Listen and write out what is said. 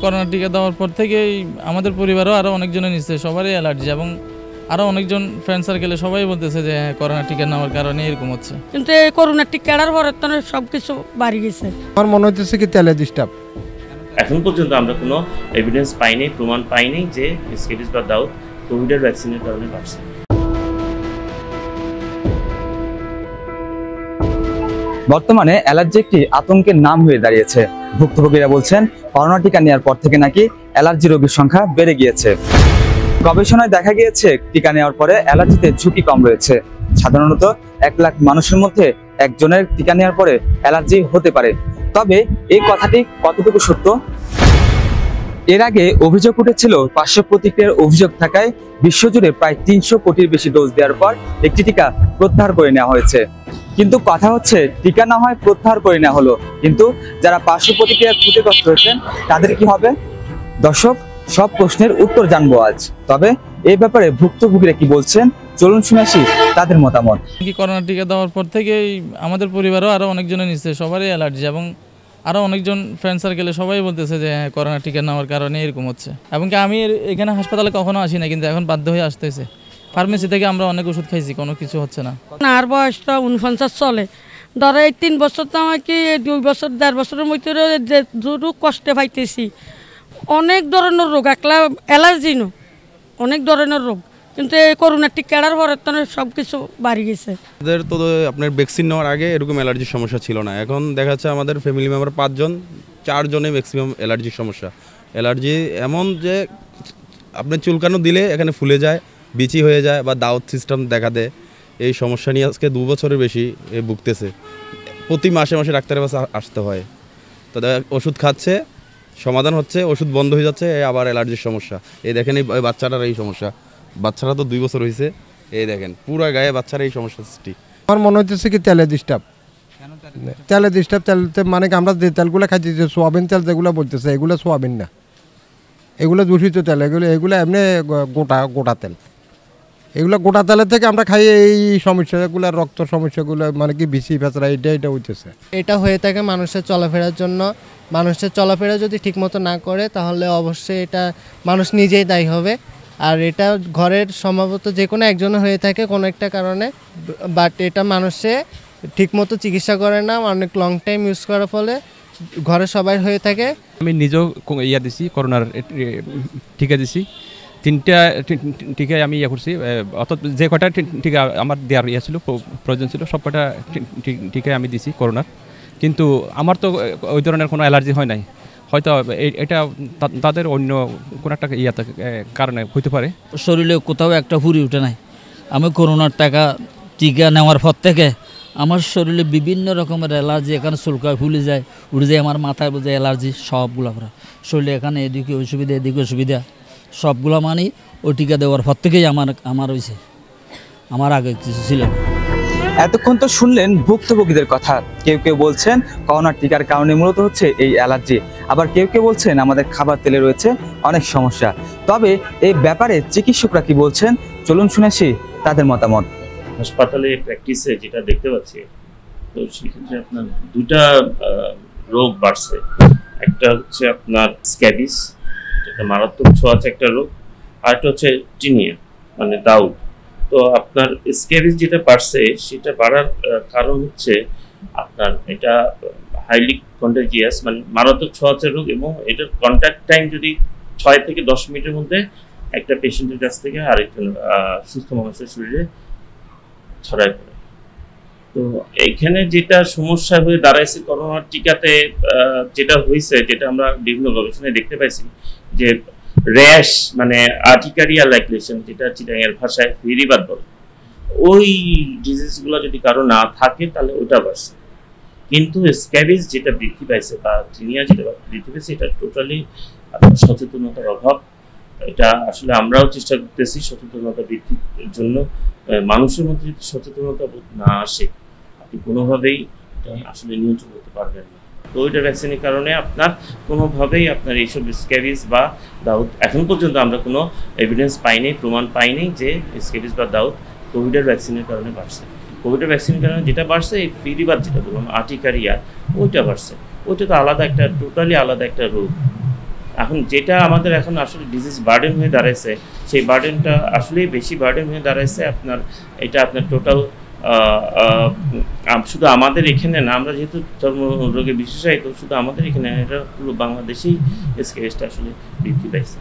Corona টিকা দেওয়ার পর থেকেই আমাদের পরিবারও আরও অনেকজনে নিচ্ছে, সবারই অ্যালার্জি এবং আরও অনেকজন ফ্রেন্ড সার্কেলে সবাই বলতেছে যে করোনা টিকা নেওয়ার কারণে এরকম হচ্ছে। কিন্তু এই করোনা টিকার পরে তো সব কিছু বাড়ি গেছে। আমার মনে হচ্ছে কি তেলে ডিস্টার্ব। এখন পর্যন্ত আমরা কোনো এভিডেন্স পাইনি, প্রমাণ পাইনি যে স্কেবিস বা দাউদ কোভিডের ভ্যাকসিনের কারণে বাড়ছে। বর্তমানে অ্যালার্জি একটি আতঙ্কের নাম হয়ে দাঁড়িয়েছে। ভুক্তভোগীরা বলছেন করোনা টিকা নেওয়ার পর থেকে নাকি অ্যালার্জি রোগীর সংখ্যা বেড়ে গিয়েছে। গবেষণায় দেখা গিয়েছে টিকা নেওয়ার পরে অ্যালার্জিতে ঝুঁকি কম রয়েছে। সাধারণত 1 লাখ মানুষের মধ্যে একজনের টিকা নেওয়ার পরে অ্যালার্জি হতে পারে। তবে এই কথাটি কতটুকু সত্য? এর আগে অভিযোগ উঠেছিল পার্শ্ব প্রতিক্রিয়ার অভিযোগ থাকায় বিশ্বজুড়ে প্রায় 300 কোটির বেশি ডোজ দেওয়ার পর একটি টিকা প্রত্যাহার করে নেওয়া হয়েছে। কিন্তু কথা হচ্ছে টিকা না হয় প্রত্যাহার করে নেওয়া হলো, কিন্তু যারা পার্শ্ব প্রতিক্রিয়ার ক্ষতিগ্রস্ত হয়েছেন তাদের কি হবে? দর্শক, সব প্রশ্নের উত্তর জানবো আজ। তবে এই ব্যাপারে ভুক্তভোগীরা কি বলছেন চলুন শুনে আসি তাদের মতামত। করোনা টিকা দেওয়ার পর থেকেই আমাদের পরিবারও আরও অনেকজনে নিচ্ছে, সবারই অ্যালার্জি এবং আরও অনেকজন ফ্রেন্ড সার্কেলে সবাই বলতেছে যে করোনা টিকা নেওয়ার কারণে এরকম হচ্ছে। এবং কি আমি এখানে হাসপাতালে কখনো আসি না, কিন্তু এখন বাধ্য হয়ে আসতেছে। ফার্মেসি থেকে আমরা অনেক ওষুধ খাইছি, কোনো কিছু হচ্ছে না। আর বয়সটা 49 চলে, ধরো এই 3 বছর তো আমাকে 2 বছর 1.5 বছরের মধ্যে যে কষ্টে পাইতেছি। অনেক ধরনের রোগ, একলা অ্যালার্জি নো, অনেক ধরনের রোগ, কিন্তু এই করোনা টিকার পরে তো সব কিছু বাড়ি গেছে। আমাদের তো আপনার ভ্যাকসিন নেওয়ার আগে এরকম অ্যালার্জির সমস্যা ছিল না। এখন দেখা যাচ্ছে আমাদের ফ্যামিলি মেম্বার 5 জন, 4 জনে ম্যাক্সিমাম অ্যালার্জির সমস্যা। অ্যালার্জি এমন যে আপনি চুলকানো দিলে এখানে ফুলে যায়, বিচি হয়ে যায় বা দাউদ সিস্টেম দেখা দেয়। এই সমস্যা নিয়ে আজকে 2 বছরের বেশি ভুগতেছে। প্রতি মাসে মাসে ডাক্তারের কাছে আসতে হয়। তো ওষুধ খাচ্ছে, সমাধান হচ্ছে, ওষুধ বন্ধ হয়ে যাচ্ছে, আবার অ্যালার্জির সমস্যা। এই দেখেন এই বাচ্চাটার এই সমস্যা, বাচ্চারা তো 2 বছর হয়েছে, এই দেখেন পুরো গায়ে বাচ্চারা এই সমস্যা সৃষ্টি। আমার মনে হচ্ছে কি তেলে ডিস্টার্ব। তেলে ডিস্টার্ব, তেলতে মানে আমরা যে তেলগুলো খাইছি, যে সোয়াবিন তেল যেগুলো বলতেছে, এগুলো সোয়াবিন না, এগুলো দূষিত তেল। এগুলো এমনি গোটা তেল। এগুলো গোটা তেলের থেকে আমরা খাই এই সমস্যাগুলো, রক্ত সমস্যাগুলো, মানে কি বিসি ফেচরা, এটা হইতেছে। এটা হয়ে থাকে মানুষের চলাফেরার জন্য। মানুষের চলাফেরা যদি ঠিকমতো না করে তাহলে অবশ্যই এটা মানুষ নিজেই দায়ী হবে। আর এটা ঘরের সম্ভবত যে কোনো একজনের হয়ে থাকে কোনো একটা কারণে, বাট এটা মানুষে ঠিকমতো চিকিৎসা করে না, অনেক লং টাইম ইউজ করার ফলে ঘরে সবাই হয়ে থাকে। আমি নিজেও দিছি, করোনার টিকা দিছি। 3টা টিকায় আমি করছি, অর্থাৎ যে কটা টিকা আমার দেওয়ার ছিল, প্রয়োজন ছিল, সব কটা টিকায় আমি দিছি করোনার। কিন্তু আমার তো ওই ধরনের কোনো অ্যালার্জি হয় নাই। হয়তো এটা তাদের অন্য কোনো একটা কারণে হইতে পারে। শরীরে কোথাও একটা ফুরি উঠে নাই। আমি করোনার টিকা নেওয়ার পর থেকে আমার শরীরে বিভিন্ন রকমের অ্যালার্জি, এখানে চুলকায় ফুলে যায়, উঠে যায়, আমার মাথায় বোঝায় অ্যালার্জি, সবগুলো করা শরীরে এখানে এদিকে অসুবিধা, এদিকে অসুবিধা, সবগুলো মানি ওই টিকা দেওয়ার পর থেকেই আমার হয়েছে, আমার আগে কিছু ছিল না। এতক্ষণ তো শুনলেন ভুক্তভোগীদের কথা। কেউ কেউ বলছেন করোনার টিকার কারণে মূলত হচ্ছে এই অ্যালার্জি, আবার কেউ কেউ বলছেন আমাদের খাবার তেলে রয়েছে অনেক সমস্যা। তবে এই ব্যাপারে চিকিৎসকরা কি বলছেন চলুন শুনে আসি তাদের মতামত। হাসপাতালে প্র্যাকটিসে যেটা দেখতে পাচ্ছি, তো সেক্ষেত্রে আপনার 2টা রোগ বাড়ছে। একটা হচ্ছে আপনার স্ক্যাবিস, যেটা মারাত্মক ছোঁয়াচে একটা রোগ, আর একটা হচ্ছে টিনিয়া মানে দাউদ। তো আপনার স্ক্যাবিস যেটা বাড়ছে, সেটা বাড়ার কারণ হচ্ছে আপনার এটা হাইলি কন্টাজিয়াস, মানে মারাত্মক ছোঁয়াচে রোগ, এবং এটার কন্ট্যাক্ট টাইম যদি 6 থেকে 10 মিনিটের মধ্যে একটা পেশেন্টের কাছ থেকে আরেকজন সুস্থ মানুষের শরীরে ছড়ায় পড়ে। তো এইখানে যেটা সমস্যা হয়ে দাঁড়াইছে করোনার টিকাতে, যেটা হয়েছে, যেটা আমরা বিভিন্ন গবেষণায় দেখতে পাইছি, যে র্যাশ মানে আর্টিকারিয়া লাইক্লেশন, যেটা চিটাঙের ভাষায় ফেরিবাদ বলে, ওই ডিজিজগুলো যদি কারো না থাকে তাহলে ওটা বাড়ছে। কিন্তু স্ক্যাবিস যেটা বৃদ্ধি পাইছে বা টিনিয়া যেটা বৃদ্ধি পাইছে, এটা টোটালি সচেতনতার অভাব। এটা আসলে আমরাও চেষ্টা করতেছি সচেতনতা বৃদ্ধির জন্য। মানুষের মধ্যে যদি সচেতনতা না আসে, আপনি কোনোভাবেই আসলে নিয়ন্ত্রণ করতে পারবেন না। তো ওইটা ভ্যাকসিনের কারণে আপনার কোনোভাবেই আপনার এইসব স্ক্যাবিস বা দাউদ, এখন পর্যন্ত আমরা কোনো এভিডেন্স পাইনি, প্রমাণ পাইনি যে স্ক্যাবিস বা দাউদ কোভিডের ভ্যাকসিনের কারণে বাড়ছে। কোভিডের ভ্যাকসিনের কারণে যেটা বাড়ছে, এই ফেরিবাদ যেটা বললাম, আর্টিকারিয়া, ওইটা বাড়ছে। ওইটা তো আলাদা একটা, টোটালি আলাদা একটা রোগ। এখন যেটা আমাদের এখন আসলে ডিজিজ বার্ডেন হয়ে দাঁড়াইছে, সেই বার্ডেনটা আসলেই বেশি বার্ডেন হয়ে দাঁড়াইছে আপনার, এটা আপনার টোটাল শুধু আমাদের এখানে না, আমরা যেহেতু চর্মরোগে বিশেষায়িত, শুধু আমাদের এখানে, এটা পুরো বাংলাদেশেই স্কেচটা আসলে বৃদ্ধি পাইছে।